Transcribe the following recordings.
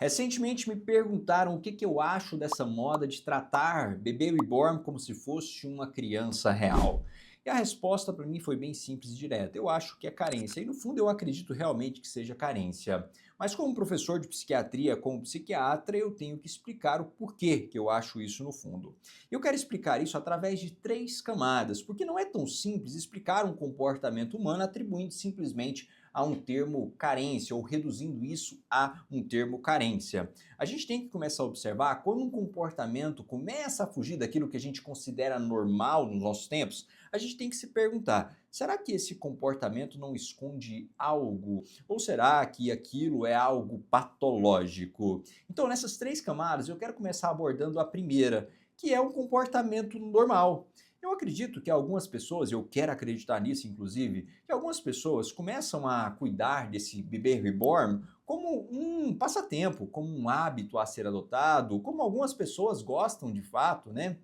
Recentemente me perguntaram o que eu acho dessa moda de tratar bebê reborn como se fosse uma criança real. E a resposta para mim foi bem simples e direta. Eu acho que é carência. E no fundo eu acredito realmente que seja carência. Mas como professor de psiquiatria, como psiquiatra, eu tenho que explicar o porquê que eu acho isso no fundo. Eu quero explicar isso através de três camadas, porque não é tão simples explicar um comportamento humano atribuindo simplesmente a um termo carência ou reduzindo isso a um termo carência. A gente tem que começar a observar quando um comportamento começa a fugir daquilo que a gente considera normal nos nossos tempos, a gente tem que se perguntar, será que esse comportamento não esconde algo? Ou será que aquilo é algo patológico? Então, nessas três camadas, eu quero começar abordando a primeira, que é um comportamento normal. Eu acredito que algumas pessoas, eu quero acreditar nisso inclusive, que algumas pessoas começam a cuidar desse bebê reborn como um passatempo, como um hábito a ser adotado, como algumas pessoas gostam de fato, né?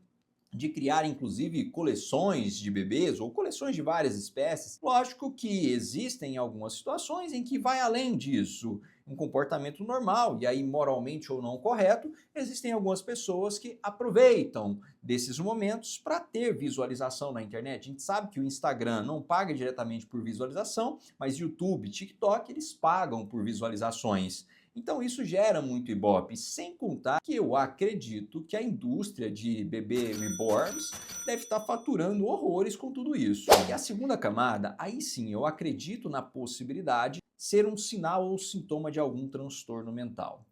De criar inclusive coleções de bebês ou coleções de várias espécies. Lógico que existem algumas situações em que vai além disso, um comportamento normal e aí moralmente ou não correto, existem algumas pessoas que aproveitam desses momentos para ter visualização na internet. A gente sabe que o Instagram não paga diretamente por visualização, mas YouTube, TikTok, eles pagam por visualizações. Então isso gera muito ibope, sem contar que eu acredito que a indústria de bebê reborns deve estar faturando horrores com tudo isso. E a segunda camada, aí sim eu acredito na possibilidade de ser um sinal ou sintoma de algum transtorno mental.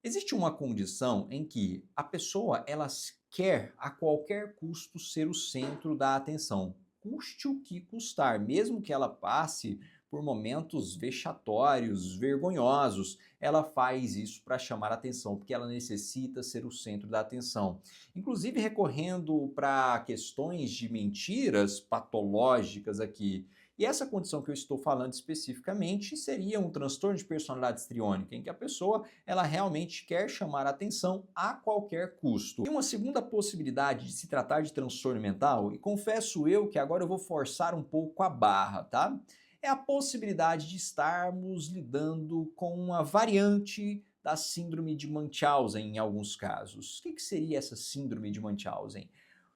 Existe uma condição em que a pessoa ela quer a qualquer custo ser o centro da atenção, custe o que custar, mesmo que ela passe por momentos vexatórios, vergonhosos, ela faz isso para chamar atenção, porque ela necessita ser o centro da atenção. Inclusive recorrendo para questões de mentiras patológicas aqui. E essa condição que eu estou falando especificamente seria um transtorno de personalidade histriônica, em que a pessoa ela realmente quer chamar a atenção a qualquer custo. E uma segunda possibilidade de se tratar de transtorno mental, e confesso eu que agora eu vou forçar um pouco a barra, tá? É a possibilidade de estarmos lidando com uma variante da síndrome de Munchausen em alguns casos. O que seria essa síndrome de Munchausen?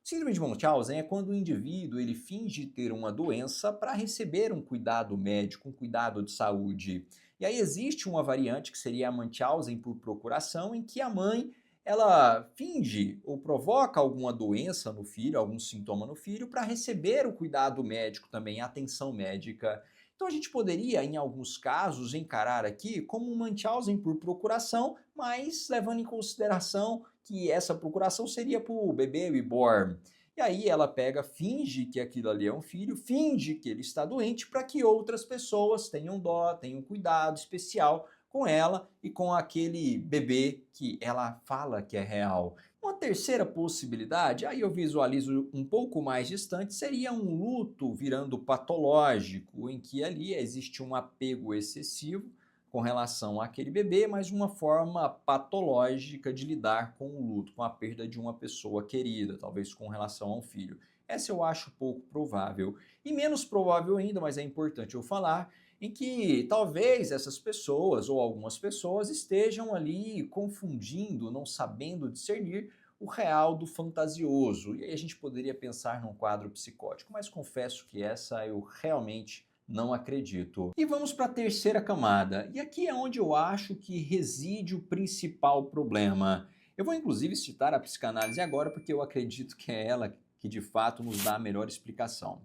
Síndrome de Munchausen é quando o indivíduo ele finge ter uma doença para receber um cuidado médico, um cuidado de saúde. E aí existe uma variante que seria a Munchausen por procuração, em que a mãe ela finge ou provoca alguma doença no filho, algum sintoma no filho, para receber o cuidado médico também, a atenção médica. Então a gente poderia, em alguns casos, encarar aqui como um Munchausen por procuração, mas levando em consideração que essa procuração seria para o bebê reborn. E aí ela pega, finge que aquilo ali é um filho, finge que ele está doente para que outras pessoas tenham dó, tenham cuidado especial com ela e com aquele bebê que ela fala que é real. Uma terceira possibilidade, aí eu visualizo um pouco mais distante, seria um luto virando patológico, em que ali existe um apego excessivo com relação àquele bebê, mas uma forma patológica de lidar com o luto, com a perda de uma pessoa querida, talvez com relação a um filho. Essa eu acho pouco provável. E menos provável ainda, mas é importante eu falar, em que talvez essas pessoas ou algumas pessoas estejam ali confundindo, não sabendo discernir o real do fantasioso. E aí a gente poderia pensar num quadro psicótico, mas confesso que essa eu realmente não acredito. E vamos para a terceira camada. E aqui é onde eu acho que reside o principal problema. Eu vou inclusive citar a psicanálise agora porque eu acredito que é ela que de fato nos dá a melhor explicação.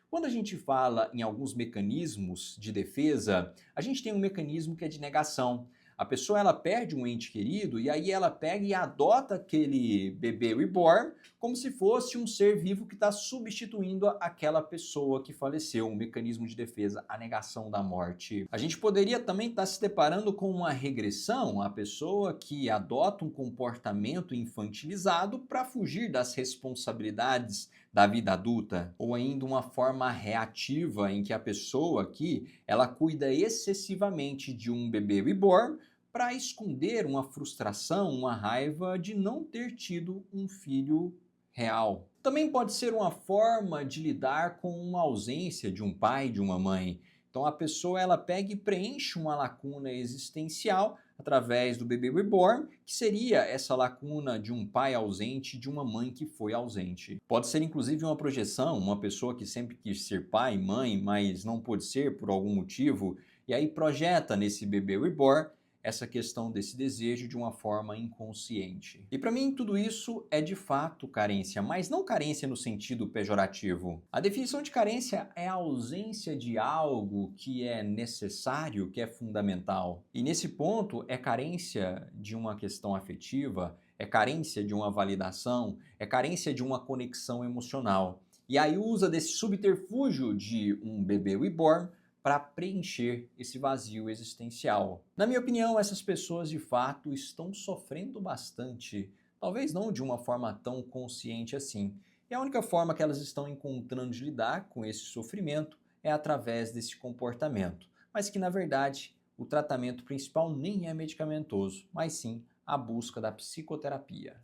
Quando a gente fala em alguns mecanismos de defesa, a gente tem um mecanismo que é de negação. A pessoa ela perde um ente querido e aí ela pega e adota aquele bebê reborn como se fosse um ser vivo que está substituindo aquela pessoa que faleceu, um mecanismo de defesa, a negação da morte. A gente poderia também estar se deparando com uma regressão, a pessoa que adota um comportamento infantilizado para fugir das responsabilidades da vida adulta, ou ainda uma forma reativa em que a pessoa aqui, ela cuida excessivamente de um bebê reborn para esconder uma frustração, uma raiva de não ter tido um filho real. Também pode ser uma forma de lidar com uma ausência de um pai, de uma mãe. Então a pessoa ela pega e preenche uma lacuna existencial através do bebê reborn, que seria essa lacuna de um pai ausente, de uma mãe que foi ausente. Pode ser inclusive uma projeção, uma pessoa que sempre quis ser pai, mãe, mas não pôde ser por algum motivo, e aí projeta nesse bebê reborn essa questão desse desejo de uma forma inconsciente. E para mim tudo isso é de fato carência, mas não carência no sentido pejorativo. A definição de carência é a ausência de algo que é necessário, que é fundamental. E nesse ponto é carência de uma questão afetiva, é carência de uma validação, é carência de uma conexão emocional. E aí usa desse subterfúgio de um bebê reborn para preencher esse vazio existencial. Na minha opinião, essas pessoas de fato estão sofrendo bastante, talvez não de uma forma tão consciente assim. E a única forma que elas estão encontrando de lidar com esse sofrimento é através desse comportamento, mas que na verdade o tratamento principal nem é medicamentoso, mas sim a busca da psicoterapia.